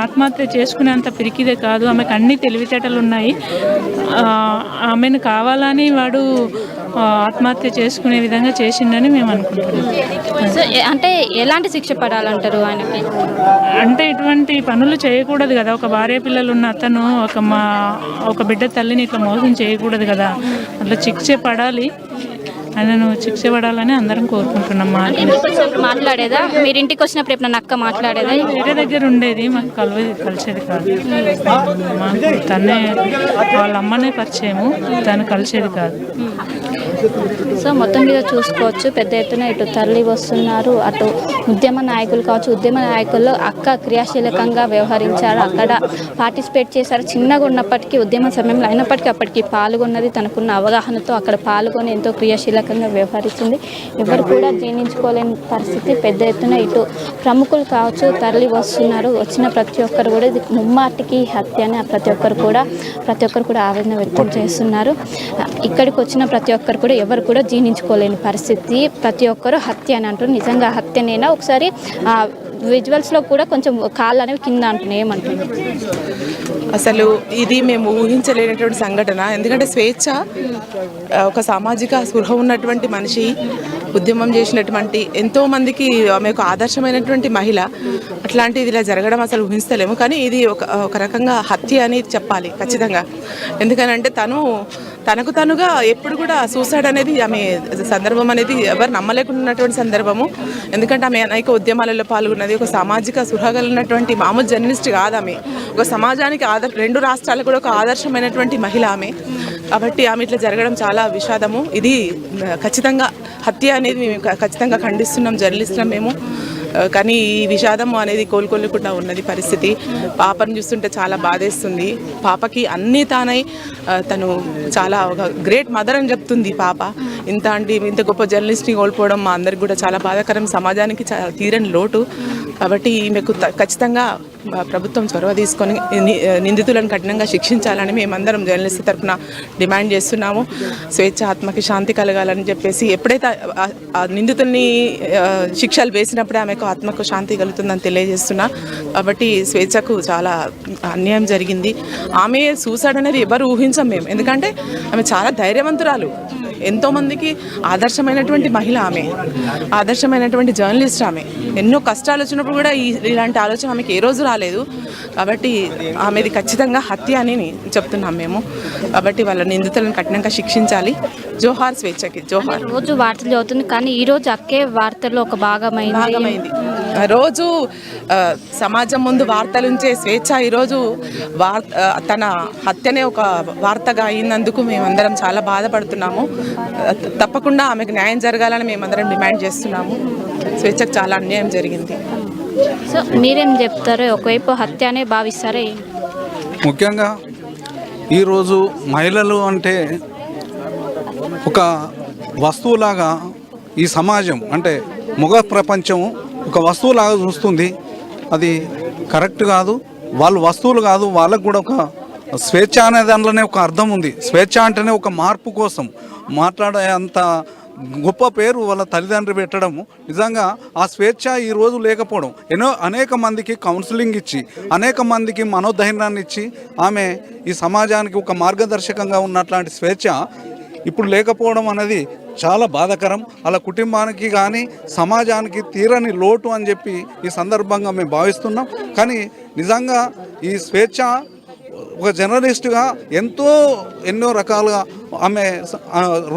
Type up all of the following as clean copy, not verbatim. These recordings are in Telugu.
ఆత్మహత్య చేసుకునేంత పిరికిదే కాదు, ఆమెకు అన్ని తెలివితేటలు ఉన్నాయి. ఆమెను కావాలని వాడు ఆత్మహత్య చేసుకునే విధంగా చేసిండని మేము అనుకుంటున్నాం. అంటే ఎలాంటి శిక్ష పడాలంటారు ఆయనకి? అంటే ఇటువంటి పనులు చేయకూడదు కదా, ఒక భార్య పిల్లలు ఉన్న అతను ఒక బిడ్డ తల్లిని ఇట్లా మోసం చేయకూడదు కదా, అట్లా శిక్ష పడాలి, ఆయనను శిక్ష పడాలని అందరం కోరుకుంటున్నాం. మాట్లాడేదా మీరు ఇంటికి వచ్చినప్పుడు ఎప్పుడన్నా అక్క మాట్లాడేదా? వేరే దగ్గర ఉండేది, మాకు కలిసేది కాదు. మాకు తనే వాళ్ళ అమ్మనే పరిచయము, తను కలిసేది కాదు. సో మొత్తం మీద చూసుకోవచ్చు, పెద్ద ఎత్తున ఇటు తరలి వస్తున్నారు. అటు ఉద్యమ నాయకులు కావచ్చు, ఉద్యమ నాయకుల్లో అక్క క్రియాశీలకంగా వ్యవహరించారు, అక్కడ పార్టిసిపేట్ చేశారు. చిన్నగా ఉన్నప్పటికీ ఉద్యమ సమయంలో అయినప్పటికీ అప్పటికి పాల్గొన్నది, తనకున్న అవగాహనతో అక్కడ పాల్గొని ఎంతో క్రియాశీలకంగా వ్యవహరిస్తుంది. ఎవరు కూడా జీర్ణించుకోలేని పరిస్థితి. పెద్ద ఎత్తున ఇటు ప్రముఖులు కావచ్చు తరలి వస్తున్నారు. వచ్చిన ప్రతి ఒక్కరు కూడా ఇది ముమ్మాటికి హత్య అని ప్రతి ఒక్కరు కూడా ఆవేదన వ్యక్తం చేస్తున్నారు. ఇక్కడికి వచ్చిన ప్రతి ఒక్కరు కూడా ఎవరు కూడా జీర్ణించుకోలేని పరిస్థితి. ప్రతి ఒక్కరు హత్య అని అంటారు. నిజంగా హత్యనేనా? ఒకసారి విజువల్స్లో కూడా కొంచెం కాళ్ళు అనేవి కింద అంటున్నాయి, ఏమంటున్నారు? అసలు ఇది మేము ఊహించలేనటువంటి సంఘటన. ఎందుకంటే స్వేచ్ఛ ఒక సామాజిక స్పృహ ఉన్నటువంటి మనిషి, ఉద్యమం చేసినటువంటి ఎంతోమందికి ఆమెకు ఆదర్శమైనటువంటి మహిళ, అట్లాంటిది ఇలా జరగడం అసలు ఊహిస్తలేము. కానీ ఇది ఒక రకంగా హత్య అని చెప్పాలి ఖచ్చితంగా. ఎందుకనంటే తనకు తనుగా ఎప్పుడు కూడా సూసైడ్ అనేది ఆమె సందర్భం అనేది ఎవరు నమ్మలేకున్నటువంటి సందర్భము. ఎందుకంటే ఆమె అనేక ఉద్యమాలలో పాల్గొన్నది, ఒక సామాజిక సురగలిగినటువంటి మామూలు జర్నలిస్ట్ కాదు ఆమె, ఒక సమాజానికి రెండు రాష్ట్రాలకు కూడా ఒక ఆదర్శమైనటువంటి మహిళ ఆమె. కాబట్టి ఆమె ఇట్లా జరగడం చాలా విషాదము. ఇది ఖచ్చితంగా హత్య అనేది మేము ఖచ్చితంగా ఖండిస్తున్నాం, జర్నలిస్టులం మేము. కానీ ఈ విషాదం అనేది కోలుకోలేకుండా ఉన్నది పరిస్థితి. పాపను చూస్తుంటే చాలా బాధేస్తుంది. పాపకి అన్నీ తానై తను చాలా ఒక గ్రేట్ మదర్ అని చెప్తుంది పాప. ఇంత గొప్ప జర్నలిస్ట్ని కోల్పోవడం మా అందరికి కూడా చాలా బాధాకరం, సమాజానికి చాలా తీరని లోటు. కాబట్టి ఈమెకు ఖచ్చితంగా ప్రభుత్వం చొరవ తీసుకొని నిందితులను కఠినంగా శిక్షించాలని మేమందరం జర్నలిస్ట్ తరఫున డిమాండ్ చేస్తున్నాము. స్వేచ్ఛ ఆత్మకి శాంతి కలగాలని చెప్పేసి ఎప్పుడైతే ఆ నిందితుల్ని శిక్షలు వేసినప్పుడే ఆమెకు ఆత్మకు శాంతి కలుగుతుందని తెలియజేస్తున్నా. కాబట్టి స్వేచ్ఛకు చాలా అన్యాయం జరిగింది. ఆమె సూసైడ్ అనేది ఎవరు ఊహించం మేము, ఎందుకంటే ఆమె చాలా ధైర్యవంతురాలు, ఎంతోమందికి ఆదర్శమైనటువంటి మహిళ ఆమె, ఆదర్శమైనటువంటి జర్నలిస్ట్ ఆమె. ఎన్నో కష్టాలు వచ్చినప్పుడు కూడా ఇలాంటి ఆలోచన ఆమెకి ఏ రోజు రాలేదు. కాబట్టి ఆమెది ఖచ్చితంగా హత్య అని చెప్తున్నాం మేము. కాబట్టి వాళ్ళ నిందితులను కఠినంగా శిక్షించాలి. జోహార్ స్వేచ్ఛకి జోహార్. రోజు వార్తలు చదువుతుంది, కానీ ఈరోజు అక్కే వార్తల్లో ఒక భాగమైంది. రోజు సమాజం ముందు వార్తలుంచే స్వేచ్ఛ ఈరోజు తన హత్యనే ఒక వార్తగా అయినందుకు మేమందరం చాలా బాధపడుతున్నాము. తప్పకుండా ఆమెకు న్యాయం జరగాలని మేమందరం డిమాండ్ చేస్తున్నాము. స్వేచ్ఛకు చాలా అన్యాయం జరిగింది. సో మీరేం చెప్తారో? ఒకవైపు హత్య అనే భావిస్తారే. ముఖ్యంగా ఈరోజు మహిళలు అంటే ఒక వస్తువులాగా ఈ సమాజం అంటే మగ ప్రపంచం ఒక వస్తువులాగా చూస్తుంది. అది కరెక్ట్ కాదు. వాళ్ళు వస్తువులు కాదు, వాళ్ళకు కూడా ఒక స్వేచ్ఛ అనే దాంట్లోనే ఒక అర్థం ఉంది. స్వేచ్ఛ అంటేనే ఒక మార్పు కోసం మాట్లాడే అంత గొప్ప పేరు వాళ్ళ తల్లిదండ్రులు పెట్టడము. నిజంగా ఆ స్వేచ్ఛ ఈరోజు లేకపోవడం, అనేక మందికి కౌన్సిలింగ్ ఇచ్చి, అనేక మందికి మనోధైర్యాన్ని ఇచ్చి ఆమె ఈ సమాజానికి ఒక మార్గదర్శకంగా ఉన్నట్లాంటి స్వేచ్ఛ ఇప్పుడు లేకపోవడం అనేది చాలా బాధాకరం. అలా కుటుంబానికి కానీ సమాజానికి తీరని లోటు అని చెప్పి ఈ సందర్భంగా మేము భావిస్తున్నాం. కానీ నిజంగా ఈ స్వేచ్ఛ ఒక జర్నలిస్టుగా ఎన్నో రకాలుగా ఆమె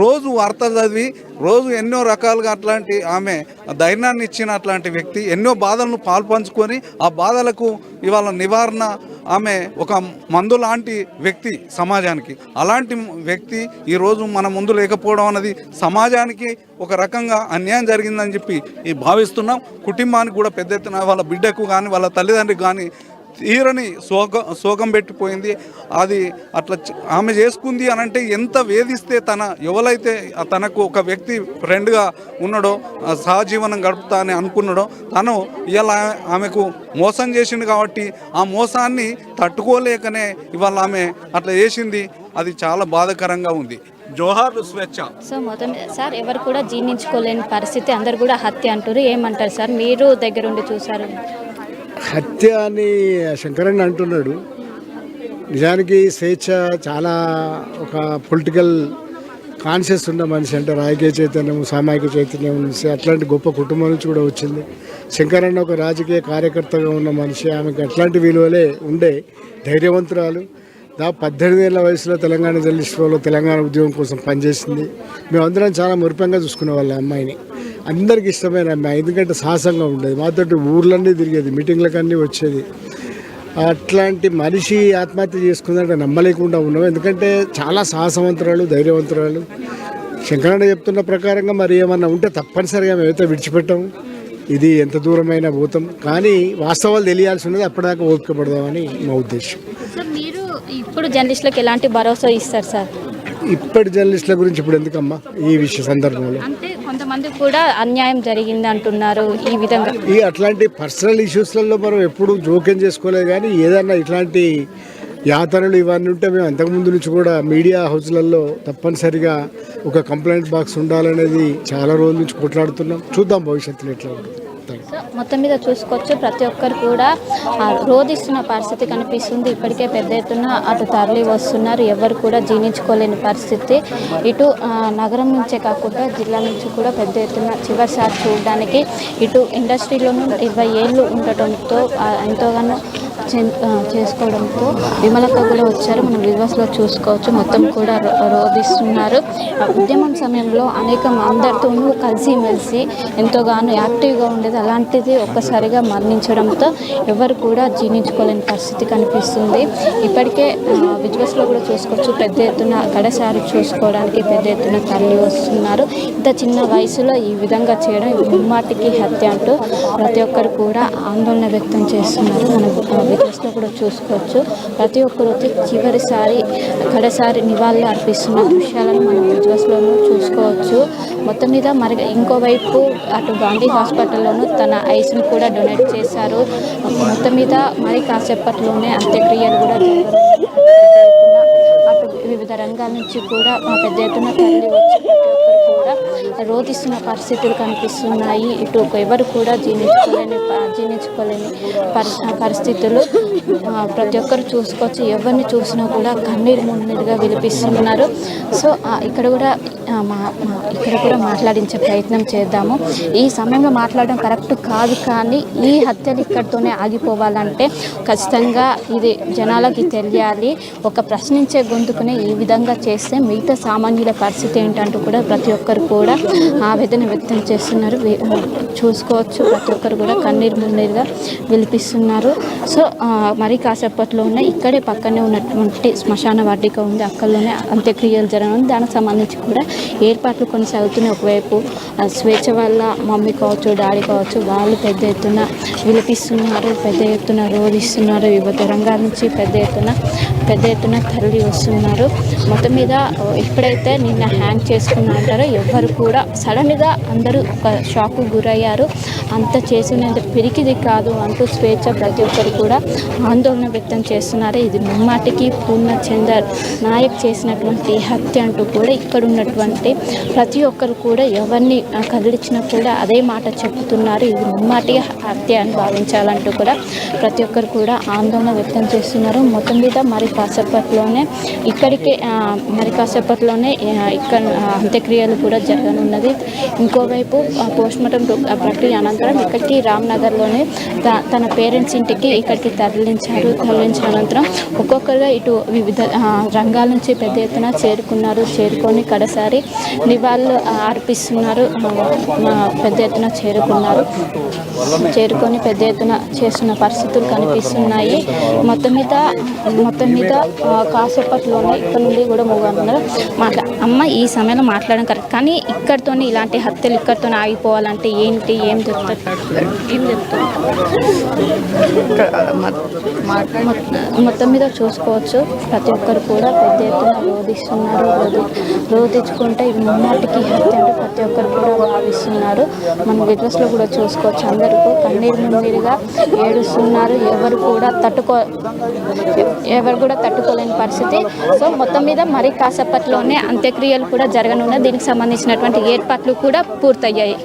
రోజు వార్తలు చదివి రోజు ఎన్నో రకాలుగా అట్లాంటి ఆమె ధైర్యాన్ని ఇచ్చిన అట్లాంటి వ్యక్తి ఎన్నో బాధలను పాల్పంచుకొని ఆ బాధలకు ఇవాళ నివారణ ఆమె ఒక మందు లాంటి వ్యక్తి సమాజానికి. అలాంటి వ్యక్తి ఈరోజు మన ముందు లేకపోవడం అనేది సమాజానికి ఒక రకంగా అన్యాయం జరిగిందని చెప్పి భావిస్తున్నాం. కుటుంబానికి కూడా పెద్ద ఎత్తున వాళ్ళ బిడ్డకు కానీ వాళ్ళ తల్లిదండ్రికి కానీ తీరని శోకం పెట్టిపోయింది. అది అట్లా ఆమె చేసుకుంది అని అంటే ఎంత వేధిస్తే ఎవరైతే తనకు ఒక వ్యక్తి ఫ్రెండ్గా ఉన్నాడో, సహజీవనం గడుపుతా అని అనుకున్నాడో, తను ఇలా ఆమెకు మోసం చేసిండు. కాబట్టి ఆ మోసాన్ని తట్టుకోలేకనే ఇవాళ ఆమె అట్లా చేసింది. అది చాలా బాధాకరంగా ఉంది. జోహార్ స్వేచ్ఛ. సో మొత్తం సార్ ఎవరు కూడా జీర్ణించుకోలేని పరిస్థితి, అందరు కూడా హత్య అంటారు. ఏమంటారు సార్, మీరు దగ్గరుండి చూసారు? హత్య అని శంకరన్ అంటున్నాడు. నిజానికి స్వేచ్ఛ చాలా ఒక పొలిటికల్ కాన్షియస్ ఉన్న మనిషి, అంటే రాజకీయ చైతన్యం, సామాజిక చైతన్యం నుంచి అట్లాంటి గొప్ప కుటుంబం నుంచి కూడా వచ్చింది. శంకరన్న ఒక రాజకీయ కార్యకర్తగా ఉన్న మనిషి, ఆమెకు అట్లాంటి విలువలే ఉండే ధైర్యవంతురాలు. 18 ఏళ్ల వయసులో తెలంగాణ జర్నలిస్టులో తెలంగాణ ఉద్యమం కోసం పనిచేసింది. మేమందరం చాలా మురిపంగా చూసుకునే వాళ్ళ అమ్మాయిని, అందరికి ఇష్టమైన అమ్మాయి. ఎందుకంటే సాహసంగా ఉండేది, మాతో ఊర్లన్నీ తిరిగేది, మీటింగ్లకు అన్నీ వచ్చేది. అట్లాంటి మనిషి ఆత్మహత్య చేసుకుందంటే నమ్మలేకుండా ఉన్నాం. ఎందుకంటే చాలా సాహసవంతురాలు, ధైర్యవంతురాలు. శంకరన్న చెప్తున్న ప్రకారంగా మరి ఏమన్నా ఉంటే తప్పనిసరిగా మేమైతే విడిచిపెట్టాము. ఇది ఎంత దూరమైనా పోతాం, కానీ వాస్తవాలు తెలియాల్సి ఉన్నది, అప్పటిదాకా ఓపిక పడదామని మా ఉద్దేశం. సార్ మీరు ఇప్పుడు జర్నలిస్టులకు ఎలాంటి భరోసా ఇస్తారు సార్? ఇప్పటి జర్నలిస్టుల గురించి ఇప్పుడు ఎందుకమ్మా ఈ విషయ సందర్భంలో? అంటే కొంతమంది కూడా అన్యాయం జరిగింది అంటున్నారు. ఈ విధంగా ఈ అట్లాంటి పర్సనల్ ఇష్యూస్లలో మనం ఎప్పుడు జోక్యం చేసుకోలేదు, కానీ ఏదన్నా ఇట్లాంటి యాతనలు ఇవన్నీ ఉంటే మేము అంతకుముందు నుంచి కూడా మీడియా హౌస్లలో తప్పనిసరిగా ఒక కంప్లైంట్ బాక్స్ ఉండాలనేది చాలా రోజుల నుంచి కొట్లాడుతున్నాం. చూద్దాం భవిష్యత్తులో ఎట్లా ఉంటుంది. మొత్తం మీద చూసుకోవచ్చు, ప్రతి ఒక్కరు కూడా రోధిస్తున్న పరిస్థితి కనిపిస్తుంది. ఇప్పటికే పెద్ద ఎత్తున అటు తరలి వస్తున్నారు, ఎవరు కూడా జీర్ణించుకోలేని పరిస్థితి. ఇటు నగరం నుంచే కాకుండా జిల్లా నుంచి కూడా పెద్ద ఎత్తున చివరిసారి చూడడానికి ఇటు ఇండస్ట్రీలోనూ 20 ఏళ్ళు ఉండటంతో ఎంతోగానో చేసుకోవడంతో విమలక్క కూడా వచ్చారు. మనం విజువల్స్లో చూసుకోవచ్చు, మొత్తం కూడా రోధిస్తున్నారు. ఉద్యమం సమయంలో అనేక అందరితోనూ కలిసిమెలిసి ఎంతోగానో యాక్టివ్గా ఉండేది. అలాంటిది ఒక్కసారిగా మరణించడంతో ఎవరు కూడా జీర్ణించుకోలేని పరిస్థితి కనిపిస్తుంది. ఇప్పటికే విజువల్స్లో కూడా చూసుకోవచ్చు, పెద్ద ఎత్తున కడసారి చూసుకోవడానికి పెద్ద ఎత్తున తరలి వస్తున్నారు. ఇంత చిన్న వయసులో ఈ విధంగా చేయడం ముమ్మాటికి హత్య అంటూ ప్రతి ఒక్కరు కూడా ఆందోళన వ్యక్తం చేస్తున్నారు. మనం విజువల్స్లో కూడా చూసుకోవచ్చు, ప్రతి ఒక్కరు చివరిసారి కడసారి నివాళులు అర్పిస్తున్న దృశ్యాలను మనం విజువల్స్లోనూ చూసుకోవచ్చు. మొత్తం మీద మరి ఇంకోవైపు అటు గాంధీ హాస్పిటల్లోనూ తన ఐస్ను కూడా డొనేట్ చేశారు. మొత్తం మీద మరి కాసేపట్లోనే అంత్యక్రియలు కూడా అటు వివిధ రంగాల నుంచి కూడా పెద్ద ఎత్తున తరలి వచ్చి ప్రతి ఒక్కరు కూడా రోధిస్తున్న పరిస్థితులు కనిపిస్తున్నాయి. ఇటు ఎవరు కూడా జీర్ణించుకోలేని పరిస్థితులు ప్రతి ఒక్కరు చూసుకోవచ్చు. ఎవరిని చూసినా కూడా కన్నీరు మున్నీరుగా విలిపిస్తున్నారు. సో ఇక్కడ కూడా మాట్లాడించే ప్రయత్నం చేద్దాము. ఈ సమయంలో మాట్లాడడం కరెక్ట్ కాదు, కానీ ఈ హత్యలు ఇక్కడితోనే ఆగిపోవాలంటే ఖచ్చితంగా ఇది జనాలకి తెలియాలి. ఒక ప్రశ్నించే గొంతుకునే ఈ విధంగా చేస్తే మిగతా సామాన్యుల పరిస్థితి ఏంటంటూ కూడా ప్రతి ఒక్కరు కూడా ఆవేదన వ్యక్తం చేస్తున్నారు. చూసుకోవచ్చు, ప్రతి ఒక్కరు కూడా కన్నీరు మున్నీరుగా విలిపిస్తున్నారు. సో మరి కాసేపట్లోనే ఇక్కడే పక్కనే ఉన్నటువంటి శ్మశాన వాటిక ఉంది, అక్కడలోనే అంత్యక్రియలు జరగనుంది. దానికి సంబంధించి కూడా ఏర్పాట్లు కొనసాగుతున్నాయి. ఒకవైపు స్వేచ్ఛ వల్ల మమ్మీ కావచ్చు, డాడీ కావచ్చు, వాళ్ళు పెద్ద ఎత్తున విలిపిస్తున్నారు, పెద్ద ఎత్తున రోధిస్తున్నారు. వివిధ రంగాల నుంచి పెద్ద ఎత్తున తరలి వస్తున్నారు. మొత్తం మీద ఎప్పుడైతే నిన్న హ్యాంగ్ చేసుకున్నా అంటారో ఎవ్వరు కూడా సడన్గా అందరూ ఒక షాకు గురయ్యారు. అంత చేసినంత పిరికిది కాదు అంటూ స్వేచ్ఛ ప్రతి ఒక్కరు కూడా ఆందోళన వ్యక్తం చేస్తున్నారు. ఇది ముమ్మాటికి పూర్ణచందర్ నాయక్ చేసినటువంటి హత్య అంటూ కూడా ఇక్కడ ఉన్నటువంటి ప్రతి ఒక్కరు కూడా ఎవరిని కదిలించినా కూడా అదే మాట చెప్తున్నారు. ఇది ముమ్మాటి హత్య అని భావించాలంటూ కూడా ప్రతి ఒక్కరు కూడా ఆందోళన వ్యక్తం చేస్తున్నారు. మొత్తం మీద మరి కాసేపట్లోనే ఇక్కడ అంత్యక్రియలు కూడా జరగనున్నది. ఇంకోవైపు పోస్ట్మార్టం ప్రక్రియ అనంతరం ఇక్కడికి రామ్నగర్లోనే తన పేరెంట్స్ ఇంటికి ఇక్కడికి తరలించిన అనంతరం ఒక్కొక్కరుగా ఇటు వివిధ రంగాల నుంచి పెద్ద ఎత్తున చేరుకొని కడసారి నివాళులు అర్పిస్తున్నారు. పెద్ద ఎత్తున చేరుకొని పెద్ద ఎత్తున చేస్తున్న పరిస్థితులు కనిపిస్తున్నాయి. మొత్తం మీద కాసేపట్లోనే ఇక్కడ నుండి కూడా మూగన్నారు. అమ్మ ఈ సమయంలో మాట్లాడడం కరెక్ట్, కానీ ఇక్కడితోనే ఇలాంటి హత్యలు ఇక్కడితోనే ఆగిపోవాలంటే ఏం చెప్తారు? మొత్తం మీద చూసుకోవచ్చు, ప్రతి ఒక్కరు కూడా పెద్ద ఎత్తున రోధించుకుంటే ఇది ముమ్మాటికి హత్య అంటే ప్రతి ఒక్కరు కూడా భావిస్తున్నారు. మనం విజువల్స్లో కూడా చూసుకోవచ్చు, అందరూ కన్నీరు మున్నీరుగా ఏడుస్తున్నారు. ఎవరు కూడా తట్టుకోలేని పరిస్థితి. సో మొత్తం మీద మరి కాసేపట్లోనే అంత్యక్రియలు కూడా జరగనున్నాయి. దీనికి సంబంధించినటువంటి ఏర్పాట్లు కూడా పూర్తయ్యాయి.